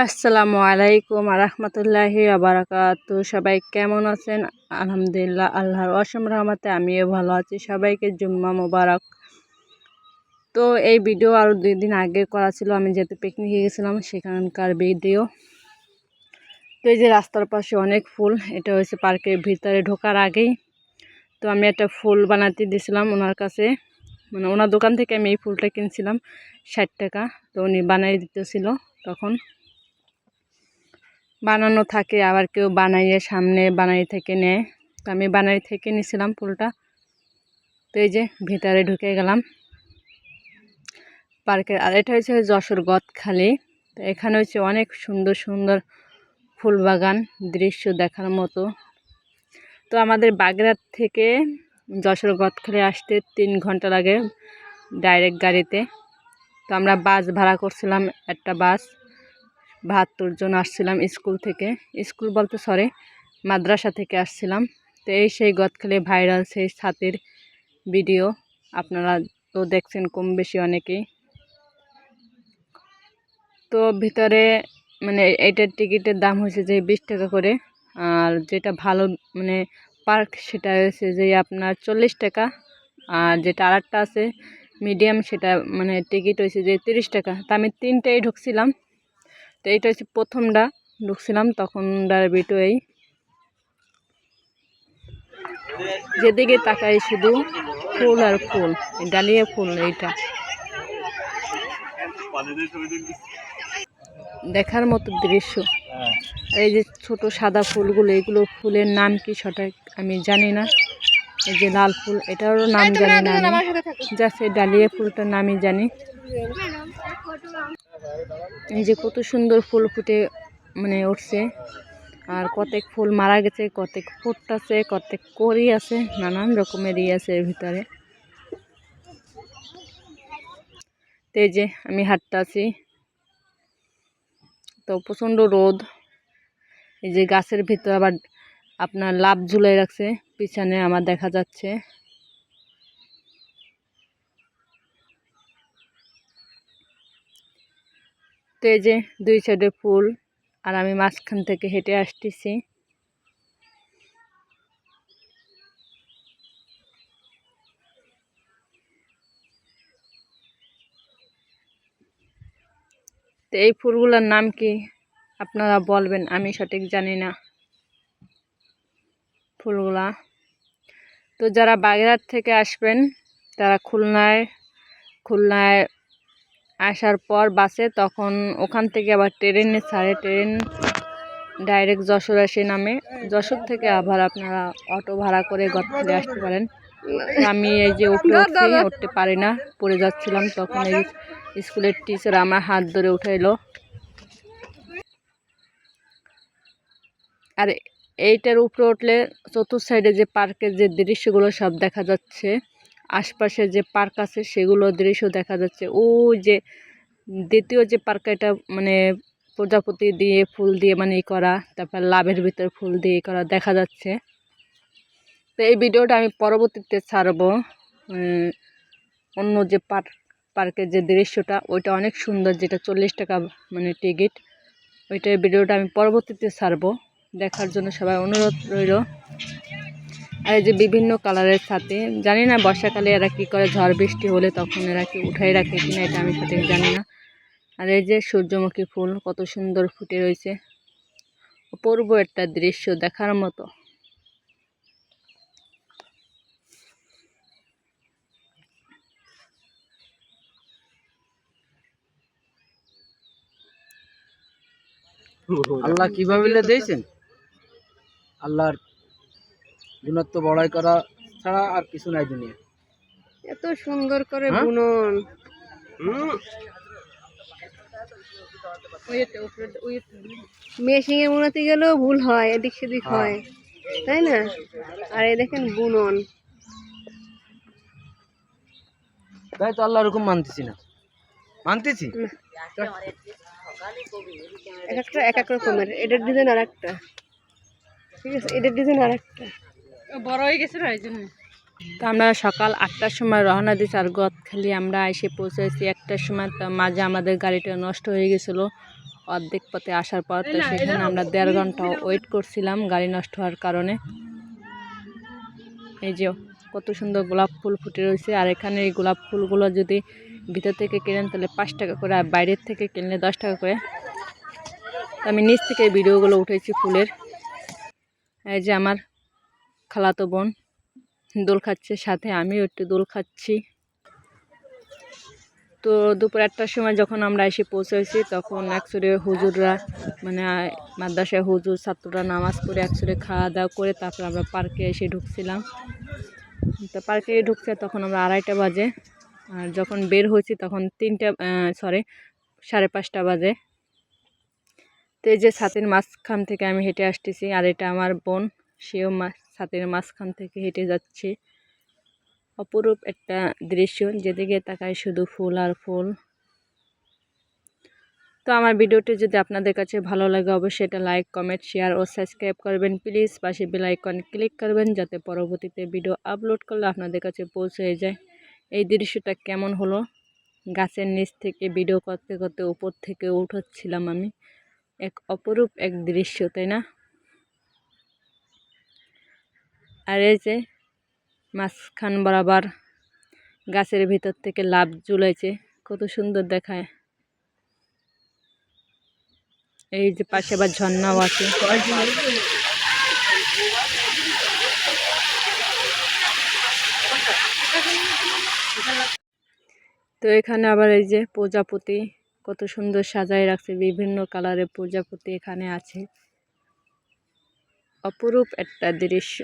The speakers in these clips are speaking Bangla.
আসসালামু আলাইকুম রহমতুল্লাহি বারাকাতু। সবাই কেমন আছেন? আলহামদুলিল্লাহ, আল্লাহর অসীম রহমতে আমিও ভালো আছি। সবাইকে জুম্মা মোবারক। তো এই ভিডিও আরও 2 দিন আগে করা ছিল, আমি যেহেতু পিকনিকে গেছিলাম সেখানকার ভিডিও। তো এই যে রাস্তার পাশে অনেক ফুল, এটা হচ্ছে পার্কের ভিতরে ঢোকার আগেই। তো আমি একটা ফুল বানাতে দিয়েছিলাম ওনার কাছে, মানে ওনার দোকান থেকে আমি এই ফুলটা কিনছিলাম 60 টাকা। তো উনি বানিয়ে দিতেছিল, তখন বানানো থাকে, আবার কেউ বানাইয়ে সামনে বানাই থেকে নেয়। তো আমি বানাই থেকে নিয়েছিলাম ফুলটা। তো এই যে ভিতরে ঢুকে গেলাম পার্কের। আর এটা হচ্ছে যশোর গদখালি। তো এখানে হচ্ছে অনেক সুন্দর সুন্দর ফুল বাগান, দৃশ্য দেখার মতো। তো আমাদের বাগেরহাট থেকে যশোর গদখালি আসতে 3 ঘন্টা লাগে ডাইরেক্ট গাড়িতে। তো আমরা বাস ভাড়া করছিলাম, একটা বাস 72 জন আসছিলাম স্কুল থেকে, স্কুল বলতে সরি মাদ্রাসা থেকে আসছিলাম। তো এই সেই গদখালি ভাইরাল সেই ছাতির ভিডিও, আপনারা তো দেখছেন কম বেশি অনেকেই। তো ভিতরে মানে এইটার টিকিটের দাম হয়েছে যে 20 টাকা করে, আর যেটা ভালো মানে পার্ক সেটা হয়েছে যে আপনার 40 টাকা, আর যেটা আরেকটা আছে মিডিয়াম সেটা মানে টিকিট হয়েছে যে 30 টাকা। তো আমি 3টাই ঢুকছিলাম। তো এইটা হচ্ছে প্রথমটা ঢুকছিলাম, তখনটার ভিডিও। এই যেদিকে তাকাই শুধু ফুল আর ফুল, ডালিয়া ফুল। এইটা দেখার মতো দৃশ্য। আর এই যে ছোট সাদা ফুলগুলো, এগুলো ফুলের নাম কি সঠিক আমি জানি না। এই যে লাল ফুল, এটারও নাম জানি না আমি, জাস্ট এই ডালিয়া ফুলটার নামই জানি। এই যে কত সুন্দর ফুল ফুটে মানে উঠছে, আর কতক ফুল মারা গেছে, কতক ফুটতেছে, কতক করি আছে, নানান রকমের আছে এর ভিতরে। তো এই যে আমি হাঁটতেছি, তো প্রচণ্ড রোদ। এই যে গাছের ভিতর আবার আপনার লাভ ঝুলাই রাখছে, পিছনে আমার দেখা যাচ্ছে। তো এই যে 2 সাইডে ফুল, আর আমি মাঝখান থেকে হেঁটে আসতেছি। তো এই ফুলগুলোর নাম কি আপনারা বলবেন, আমি সঠিক জানি না ফুলগুলা। তো যারা বাগেরহাট থেকে আসবেন তারা খুলনায় আসার পর বাসে, তখন ওখান থেকে আবার ট্রেনে ছাড়ে, ট্রেন ডাইরেক্ট যশোর আসে নামে। যশোর থেকে আবার আপনারা অটো ভাড়া করে গদখালি আসতে পারেন। আমি এই যে উঠতে পারি না, পড়ে যাচ্ছিলাম, তখন এই স্কুলের টিচার আমার হাত ধরে উঠাইলো। আর এইটার উপরে উঠলে চতুর্থ সাইডে যে পার্কের যে দৃশ্যগুলো সব দেখা যাচ্ছে, আশপাশে যে পার্ক আছে সেগুলো দৃশ্য দেখা যাচ্ছে। ও যে দ্বিতীয় যে পার্ক, এটা মানে প্রজাপতি দিয়ে ফুল দিয়ে মানে করা, তারপর লাভের ভিতর ফুল দিয়ে করা দেখা যাচ্ছে। তো এই ভিডিওটা আমি পরবর্তীতে ছাড়বো। অন্য যে পার্কের যে দৃশ্যটা ওইটা অনেক সুন্দর, যেটা 40 টাকা মানে টিকিট, ওইটার ভিডিওটা আমি পরবর্তীতে ছাড়বো। দেখার জন্য সবাই অনুরোধ রইল। আর এই যে বিভিন্ন কালারের সাথে, জানি না বর্ষাকালে এরা কী করে, ঝড় বৃষ্টি হলে তখন এরা কি উঠাই রাখে কিনা এটা আমি সঠিক জানি না। আর এই যে সূর্যমুখী ফুল কত সুন্দর ফুটে রয়েছে, অপূর্ব একটা দৃশ্য দেখার মতো। আল্লাহ কিভাবে দিয়েছেন, আল্লাহর গুণত্ব বড়াই করা ছাড়া আর কিছু নাই দুনিয়া। এত সুন্দর করে বুনন, মেশিনে বুনাতে গেলেও ভুল হয়, এদিক সেদিক হয়, তাই না? আর এই দেখেন বুনন, তাই তো আল্লাহ এরকম মানতেছি না, মানতেছি এক একটা এক এক রকমের। এটার ডিজাইন আর একটা, ঠিক আছে, এটার ডিজাইন আর একটা বড় হয়ে গেছে না, এই জন্য। তো আমরা সকাল 8টার সময় রওনা দিয়েছি, আর গদখালি আমরা এসে পৌঁছেছি 1টার সময়। তো মাঝে আমাদের গাড়িটা নষ্ট হয়ে গেছিলো, অর্ধেক পথে আসার পর। তো সেখানে আমরা 1.5 ঘন্টা ওয়েট করছিলাম গাড়ি নষ্ট হওয়ার কারণে। এই যে কত সুন্দর গোলাপ ফুল ফুটে রয়েছে। আর এখানে এই গোলাপ ফুলগুলো যদি ভিতর থেকে কেনেন তাহলে 5 টাকা করে, আর বাইরের থেকে কিনলে 10 টাকা করে। তো আমি নিচ থেকে ভিডিওগুলো উঠেছি ফুলের। এই যে আমার খালাতো বোন দোল খাচ্ছে, সাথে আমিও একটু দোল খাচ্ছি। তো দুপুর 1টার সময় যখন আমরা এসে পৌঁছেছি তখন একসুরে হুজুররা মানে মাদ্রাসায় হুজুর ছাত্ররা নামাজ পড়ে একসুরে খাওয়া দাওয়া করে তারপর আমরা পার্কে এসে ঢুকছিলাম। তো পার্কে ঢুকছে তখন আমরা 2:30 বাজে, আর যখন বের হয়েছি তখন 5:30 বাজে। তো এই যে ছাতির মাঝখান থেকে আমি হেঁটে আসতেছি, আর এটা আমার বোন, সেও ছাতির মাঝখান থেকে হেঁটে যাচ্ছে। অপরূপ একটা দৃশ্য, যেদিকে তাকায় শুধু ফুল আর ফুল। তো আমার ভিডিওটি যদি আপনাদের কাছে ভালো লাগে অবশ্যই এটা লাইক, কমেন্ট, শেয়ার ও সাবস্ক্রাইব করবেন প্লিজ। পাশে বেল আইকন ক্লিক করবেন যাতে পরবর্তীতে ভিডিও আপলোড করলে আপনাদের কাছে পৌঁছে যায়। এই দৃশ্যটা কেমন হলো, গাছের নিচ থেকে ভিডিও করতে করতে উপর থেকে উঠছিলাম আমি। এক অপরূপ এক দৃশ্য, তাই না? আর এই যে মাঝখান বরাবর গাছের ভিতর থেকে লাভ ঝুলাইছে, কত সুন্দর দেখায়। এই যে পাশে আবার ঝর্ণাও আছে। তো এখানে আবার এই যে প্রজাপতি কত সুন্দর সাজায় রাখছে, বিভিন্ন কালারের প্রজাপতি এখানে আছে। অপরূপ একটা দৃশ্য।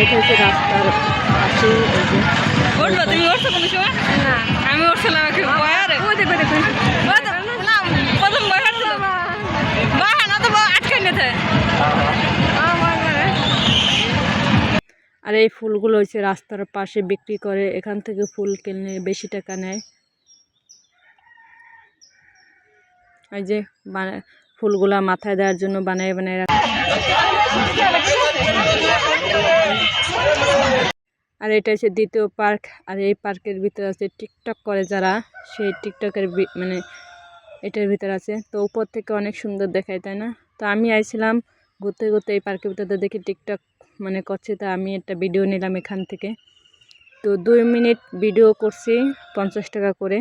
এটা হচ্ছে রাস্তার পাশে। তুমি উঠছো কোনো সময়? না, আমি উঠছিলাম একটু বয়ারে। প্রথম বয়ার ছিল বাহা না তো আটকে নিতে। আর এই ফুলগুলো হচ্ছে রাস্তার পাশে বিক্রি করে, এখান থেকে ফুল কিনলে বেশি টাকা নেয়। এই যে ফুলগুলা মাথায় দেওয়ার জন্য বানায় বানায় রাখে। আর এটা হচ্ছে দ্বিতীয় পার্ক। আর এই পার্কের ভিতরে আছে টিকটক করে যারা, সেই টিকটকের মানে এটার ভিতরে আছে। তো উপর থেকে অনেক সুন্দর দেখায়, তাই না? তো আমি আইছিলাম ঘুরতে ঘুরতে এই পার্কের ভিতরে, দেখি টিকটক মানে করছে, তো আমি একটা ভিডিও নিলাম এখান থেকে। তো 2 মিনিট ভিডিও করছি 50 টাকা করে।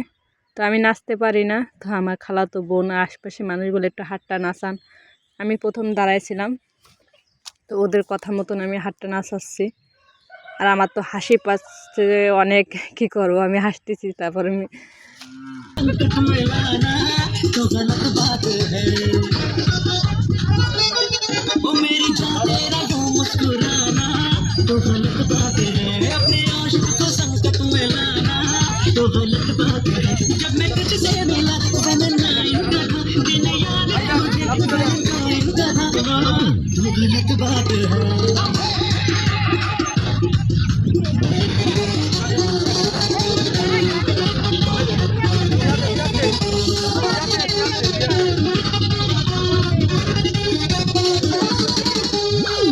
তো আমি নাচতে পারি না, তো আমার খালাতো বোন আশপাশে মানুষ বলে একটু হাতটা নাচান। আমি প্রথম দাঁড়াইছিলাম, তো ওদের কথা মতন আমি হাতটা নাচাচ্ছি। আর আমার তো হাসি পাচ্ছে অনেক, কি করবো, আমি হাসতেছি। তারপর আমি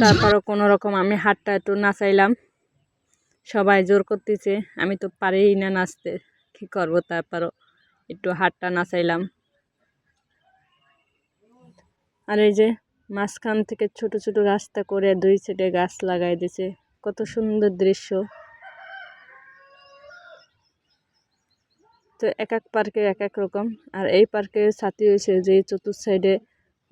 তারপরও কোনো রকম আমি হাতটা একটু নাচাইলাম। সবাই জোর করতেছে, আমি তো পারিই না নাচতে, কি করব। তারপরও একটু হাতটা নাচাইলাম। আর এই যে মাঝখান থেকে ছোট ছোট রাস্তা করে 2 সাইডে গাছ লাগাই দিয়েছে, কত সুন্দর দৃশ্য। তো এক এক পার্কে এক এক রকম। আর এই পার্কের ছাতি হয়েছে যে চতুর্থ সাইডে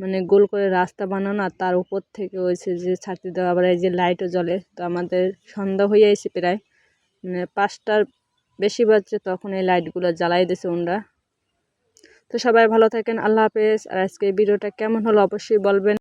মানে গোল করে রাস্তা বানানো, আর তার উপর থেকে হয়েছে যে ছাতি দেওয়া, আবার এই যে লাইটও জ্বলে। তো আমাদের সন্ধ্যা হয়ে এসে প্রায় মানে 5টার বেশি বাজছে, তখন এই লাইটগুলো জ্বালাই দিয়েছে ওনারা। তো সবাই ভালো থাকেন, আল্লাহ হাফেজ। আর আজকে ভিডিওটা কেমন হলো অবশ্যই বলবেন।